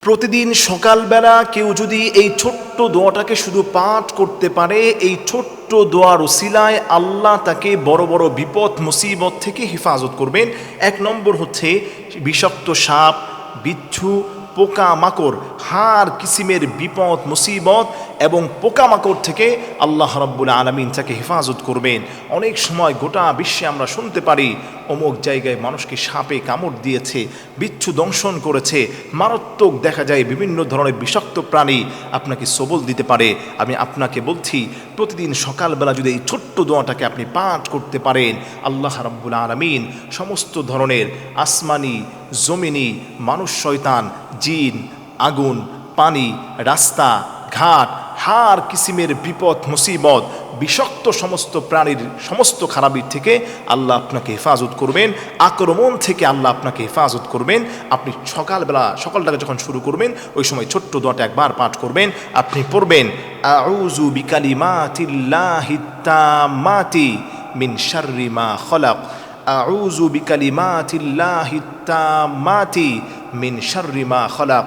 প্রতিদিন সকালবেলা কেউ যদি এই ছোট্ট দোয়াটাকে শুধু পাঠ করতে পারে, এই ছোট্ট দোয়ার উসিলায় আল্লাহ তাকে বড় বড় বিপদ মুসিবত থেকে হেফাজত করবেন। এক নম্বর হচ্ছে বিষাক্ত সাপ, বিচ্ছু, পোকা মাকড়, হার কিসিমের বিপদ মুসিবত এবং পোকামাকড় থেকে আল্লাহ রাব্বুল আলামিন তাকে হেফাজত করবেন। অনেক সময় গোটা বিশ্বে আমরা শুনতে পারি অমুক জায়গায় মানুষকে সাপে কামড় দিয়েছে, বিচ্ছু দংশন করেছে, মারাত্মক দেখা যায় বিভিন্ন ধরনের বিষাক্ত প্রাণী আপনাকে সবল দিতে পারে। আমি আপনাকে বলছি, প্রতিদিন সকালবেলা যদি এই ছোট্ট দোয়াটাকে আপনি পাঠ করতে পারেন, আল্লাহ রাব্বুল আলামিন সমস্ত ধরনের আসমানি, জমিনি, মানুষ, শয়তান, জিন, আগুন, পানি, রাস্তা ঘাট, হার কিসিমের বিপদ মুসিবত, বিষাক্ত সমস্ত প্রাণীর সমস্ত খারাপির থেকে আল্লাহ আপনাকে হেফাজত করবেন, আক্রমণ থেকে আল্লাহ আপনাকে হেফাজত করবেন। আপনি সকালটাকে যখন শুরু করবেন, ওই সময় ছোট্ট দোয়াটা একবার পাঠ করবেন। আপনি পড়বেন আউযু বিকালিমাতিল্লাহিত তাম্মাতি মিন শাররি মা খলাক, আউযু বিকালিমাতিল্লাহিত তাম্মাতি মিন শাররি মা খলাক।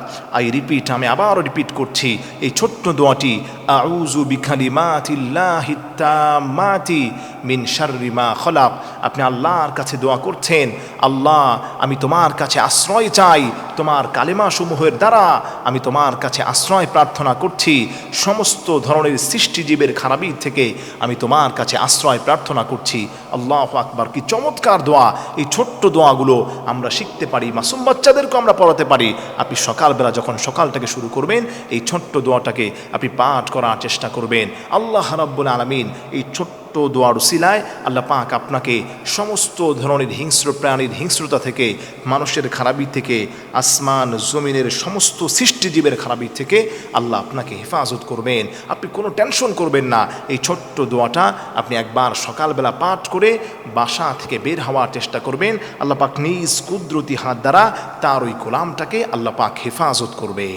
আমি আবারও রিপিট করছি এই ছোট্ট দোয়াটি, আউযু বিকালিমাতিল্লাহিত তাম্মাতি মিন শাররি মা খলাক। আপনি আল্লাহর কাছে দোয়া করছেন, আল্লাহ আমি তোমার কাছে আশ্রয় চাই, তোমার কালেমা সমূহের দ্বারা আমি তোমার কাছে আশ্রয় প্রার্থনা করছি, সমস্ত ধরনের সৃষ্টিজীবের খারাপি থেকে আমি তোমার কাছে আশ্রয় প্রার্থনা করছি। আল্লাহু আকবার! কি চমৎকার দোয়া! এই ছোট্ট দোয়াগুলো আমরা শিখতে পারি, মাসুম বাচ্চাদেরকেও আমরা পড়াতে পারি। আপনি সকালবেলা যখন সকালটাকে শুরু করবেন, এই ছোট্ট দোয়াটাকে আপনি পাঠ করার চেষ্টা করবেন। আল্লাহ রাব্বুল আলামিন এই ছোট্ট দোয়ার উসিলায় আল্লাহ পাক আপনাকে সমস্ত ধরনের হিংস্র প্রাণীর হিংস্রতা থেকে, মানুষের খারাপি থেকে, আসমান জমিনের সমস্ত সৃষ্টিজীবের খারাপি থেকে আল্লাহ আপনাকে হেফাজত করবেন। আপনি কোনো টেনশন করবেন না। এই ছোট্ট দোয়াটা আপনি একবার সকালবেলা পাঠ করে বাসা থেকে বের হওয়ার চেষ্টা করবেন। আল্লাহ পাক নিজ কুদরতি হাত দ্বারা তার ওই গোলামটাকে আল্লাহ পাক হেফাজত করবেন।